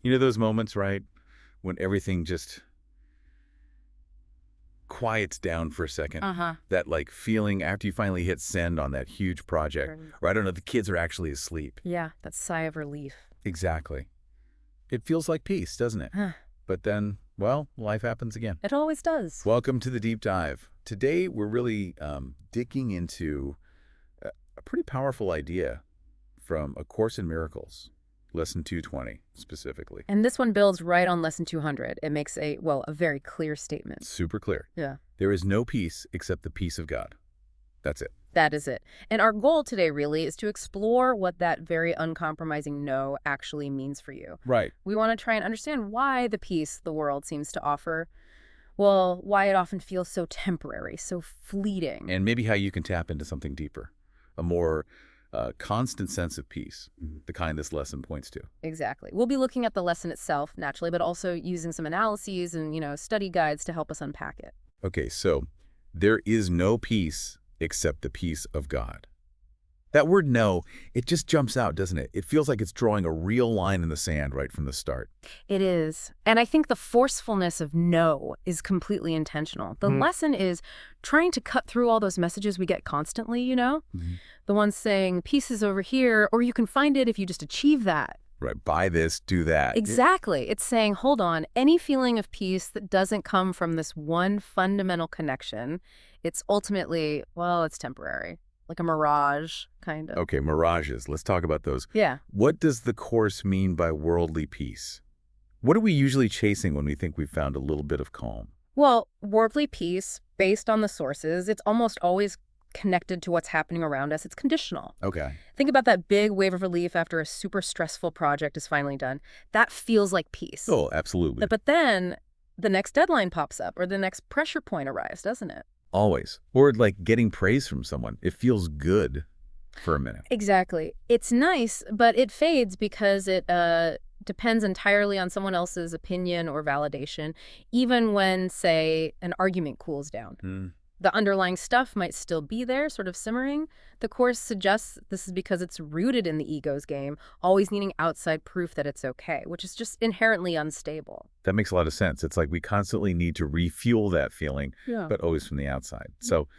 You know those moments, right, when everything just quiets down for a second? Uh-huh. That, like, feeling after you finally hit send on that huge project, Right. or I don't know, the kids are actually asleep. Yeah, that sigh of relief. Exactly. It feels like peace, doesn't it? Huh. But then, well, life happens again. It always does. Welcome to the deep dive. Today, we're really digging into a pretty powerful idea from A Course in Miracles, Lesson 220 specifically. And this one builds right on lesson 200. It makes a very clear statement. Super clear. Yeah. There is no peace except the peace of God. That's it. That is it. And our goal today really is to explore what that very uncompromising no actually means for you. Right. We want to try and understand why the peace the world seems to offer, well, why it often feels so temporary, so fleeting. And maybe how you can tap into something deeper, a more constant sense of peace, the kind this lesson points to. Exactly. We'll be looking at the lesson itself, naturally, but also using some analyses and, study guides to help us unpack it. Okay, so there is no peace except the peace of God. That word no, it just jumps out, doesn't it? It feels like it's drawing a real line in the sand right from the start. It is. And I think the forcefulness of no is completely intentional. The lesson is trying to cut through all those messages we get constantly, The ones saying, peace is over here, or you can find it if you just achieve that. Right, buy this, do that. Exactly. It's saying, hold on, any feeling of peace that doesn't come from this one fundamental connection, it's ultimately, well, it's temporary. Like a mirage, kind of. Okay, mirages. Let's talk about those. Yeah. What does the Course mean by worldly peace? What are we usually chasing when we think we've found a little bit of calm? Well, worldly peace, based on the sources, it's almost always connected to what's happening around us. It's conditional. Okay. Think about that big wave of relief after a super stressful project is finally done. That feels like peace. Oh, absolutely. But then the next deadline pops up or the next pressure point arrives, doesn't it? Always. Or like getting praise from someone. It feels good for a minute. Exactly. It's nice, but it fades because it depends entirely on someone else's opinion or validation, even when, say, an argument cools down. The underlying stuff might still be there, sort of simmering. The Course suggests this is because it's rooted in the ego's game, always needing outside proof that it's okay, which is just inherently unstable. That makes a lot of sense. It's like we constantly need to refuel that feeling, but always from the outside. So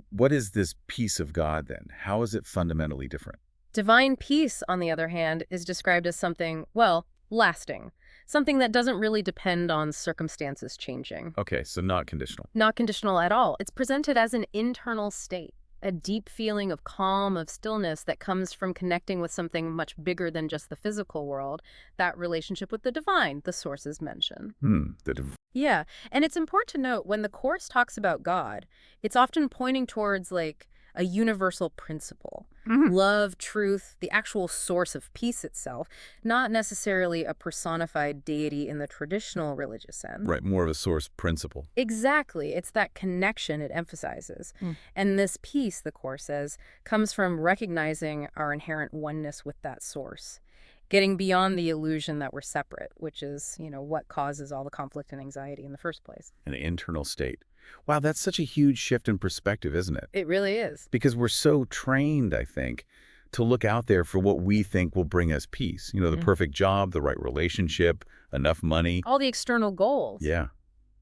what is this peace of God then? How is it fundamentally different? Divine peace, on the other hand, is described as something, well, lasting. Something that doesn't really depend on circumstances changing. Okay, so not conditional. Not conditional at all. It's presented as an internal state, a deep feeling of calm, of stillness that comes from connecting with something much bigger than just the physical world, that relationship with the divine, the sources mention. Yeah, and it's important to note when the Course talks about God, it's often pointing towards like a universal principle. Love, truth, the actual source of peace itself, not necessarily a personified deity in the traditional religious sense. Right, more of a source principle. Exactly. It's that connection it emphasizes. And this peace, the Course says, comes from recognizing our inherent oneness with that source. Getting beyond the illusion that we're separate, which is, what causes all the conflict and anxiety in the first place. An internal state. Wow, that's such a huge shift in perspective, isn't it? It really is. Because we're so trained, I think, to look out there for what we think will bring us peace. The perfect job, the right relationship, enough money. All the external goals. Yeah.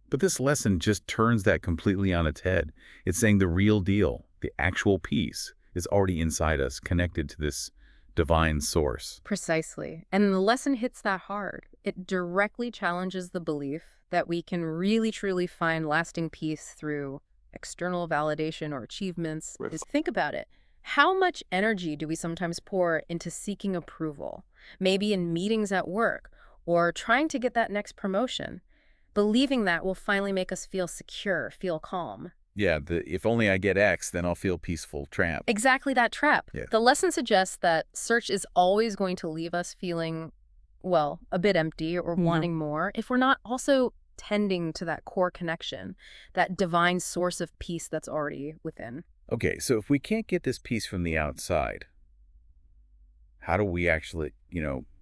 But this lesson just turns that completely on its head. It's saying the real deal, the actual peace, is already inside us, connected to this divine source. Precisely. And the lesson hits that hard. It directly challenges the belief that we can really, truly find lasting peace through external validation or achievements. Think about it. How much energy do we sometimes pour into seeking approval? Maybe in meetings at work or trying to get that next promotion. Believing that will finally make us feel secure, feel calm. Yeah, if only I get X, then I'll feel peaceful trap. Exactly that trap. Yeah. The lesson suggests that search is always going to leave us feeling, well, a bit empty or wanting more if we're not also tending to that core connection, that divine source of peace that's already within. Okay, so if we can't get this peace from the outside, how do we actually,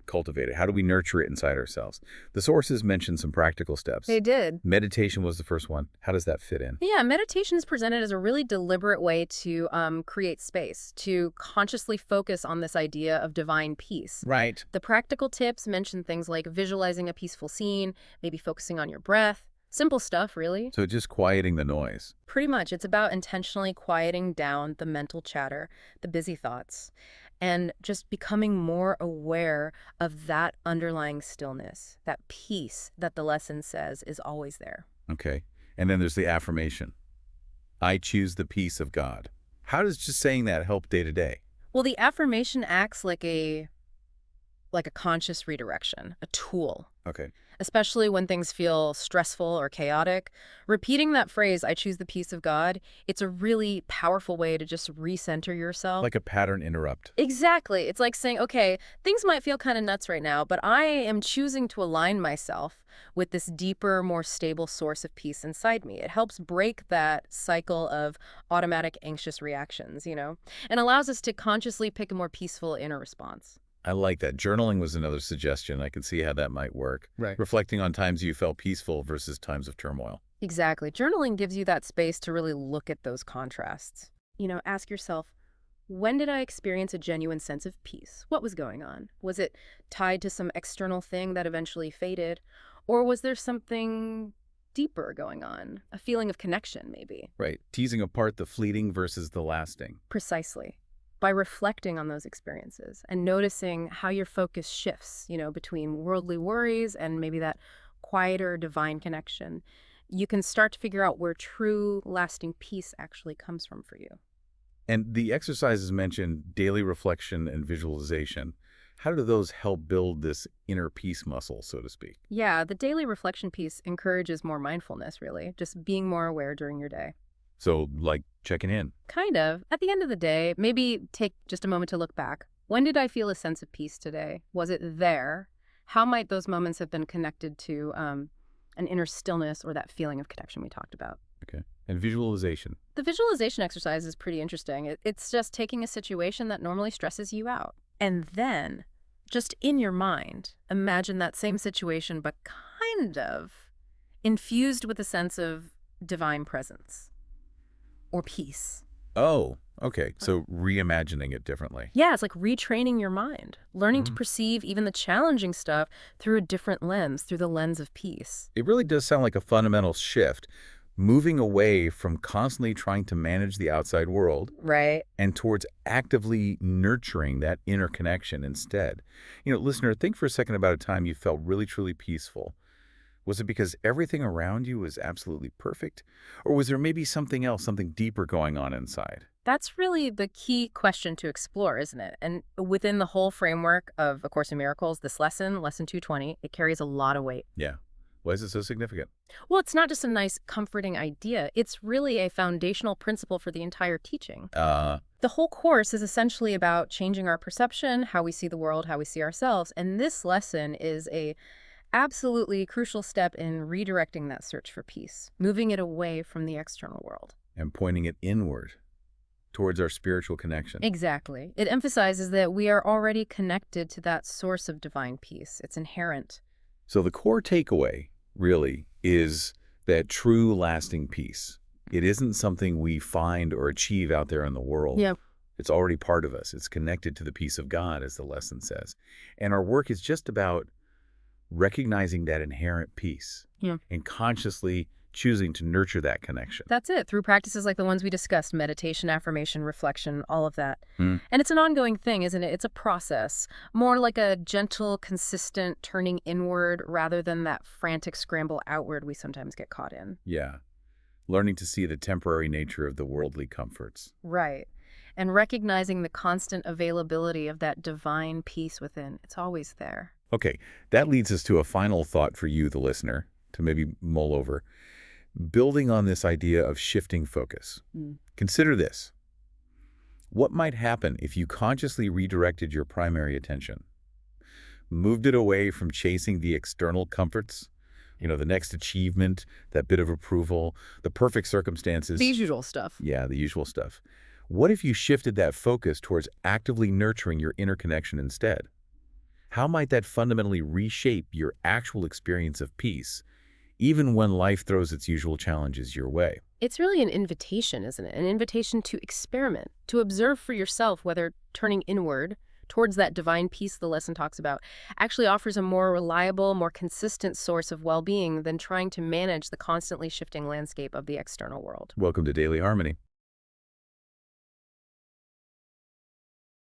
cultivate it? How do we nurture it inside ourselves? The sources mentioned some practical steps. They did. Meditation was the first one. How does that fit in? Yeah, meditation is presented as a really deliberate way to create space, to consciously focus on this idea of divine peace. Right. The practical tips mention things like visualizing a peaceful scene, maybe focusing on your breath. Simple stuff, really. So just quieting the noise. Pretty much. It's about intentionally quieting down the mental chatter, the busy thoughts, and just becoming more aware of that underlying stillness, that peace that the lesson says is always there. Okay. And then there's the affirmation. I choose the peace of God. How does just saying that help day to day? Well, the affirmation acts like a conscious redirection, a tool. Okay. Especially when things feel stressful or chaotic. Repeating that phrase, I choose the peace of God, it's a really powerful way to just recenter yourself. Like a pattern interrupt. Exactly. It's like saying, okay, things might feel kind of nuts right now, but I am choosing to align myself with this deeper, more stable source of peace inside me. It helps break that cycle of automatic anxious reactions, and allows us to consciously pick a more peaceful inner response. I like that. Journaling was another suggestion. I can see how that might work. Right. Reflecting on times you felt peaceful versus times of turmoil. Exactly. Journaling gives you that space to really look at those contrasts. Ask yourself, when did I experience a genuine sense of peace? What was going on? Was it tied to some external thing that eventually faded? Or was there something deeper going on? A feeling of connection, maybe? Right. Teasing apart the fleeting versus the lasting. Precisely. By reflecting on those experiences and noticing how your focus shifts, between worldly worries and maybe that quieter divine connection, you can start to figure out where true lasting peace actually comes from for you. And the exercises mentioned daily reflection and visualization. How do those help build this inner peace muscle, so to speak? Yeah, the daily reflection piece encourages more mindfulness, really, just being more aware during your day. So, like checking in. Kind of. At the end of the day, maybe take just a moment to look back. When did I feel a sense of peace today? Was it there? How might those moments have been connected to an inner stillness or that feeling of connection we talked about? Okay. And visualization. The visualization exercise is pretty interesting. It's just taking a situation that normally stresses you out. And then, just in your mind, imagine that same situation, but kind of infused with a sense of divine presence. Or peace. Oh, okay. So reimagining it differently. Yeah, it's like retraining your mind, learning to perceive even the challenging stuff through a different lens, through the lens of peace. It really does sound like a fundamental shift, moving away from constantly trying to manage the outside world Right. and towards actively nurturing that inner connection instead. Listener, think for a second about a time you felt really, truly peaceful. Was it because everything around you was absolutely perfect? Or was there maybe something else, something deeper going on inside? That's really the key question to explore, isn't it? And within the whole framework of A Course in Miracles, this lesson, Lesson 220, it carries a lot of weight. Yeah. Why is it so significant? Well, it's not just a nice, comforting idea. It's really a foundational principle for the entire teaching. The whole course is essentially about changing our perception, how we see the world, how we see ourselves. And this lesson is a absolutely crucial step in redirecting that search for peace, moving it away from the external world. And pointing it inward towards our spiritual connection. Exactly. It emphasizes that we are already connected to that source of divine peace. It's inherent. So the core takeaway, really, is that true lasting peace. It isn't something we find or achieve out there in the world. Yeah. It's already part of us. It's connected to the peace of God, as the lesson says. And our work is just about recognizing that inherent peace and consciously choosing to nurture that connection. That's it, through practices like the ones we discussed, meditation, affirmation, reflection, all of that. Mm. And it's an ongoing thing, isn't it? It's a process, more like a gentle, consistent turning inward rather than that frantic scramble outward we sometimes get caught in. Yeah. Learning to see the temporary nature of the worldly comforts. Right. And recognizing the constant availability of that divine peace within. It's always there. Okay, that leads us to a final thought for you, the listener, to maybe mull over. Building on this idea of shifting focus. Consider this. What might happen if you consciously redirected your primary attention? Moved it away from chasing the external comforts, the next achievement, that bit of approval, the perfect circumstances. The usual stuff. Yeah, the usual stuff. What if you shifted that focus towards actively nurturing your inner connection instead? How might that fundamentally reshape your actual experience of peace, even when life throws its usual challenges your way? It's really an invitation, isn't it? An invitation to experiment, to observe for yourself whether turning inward towards that divine peace the lesson talks about actually offers a more reliable, more consistent source of well-being than trying to manage the constantly shifting landscape of the external world. Welcome to Daily Harmony.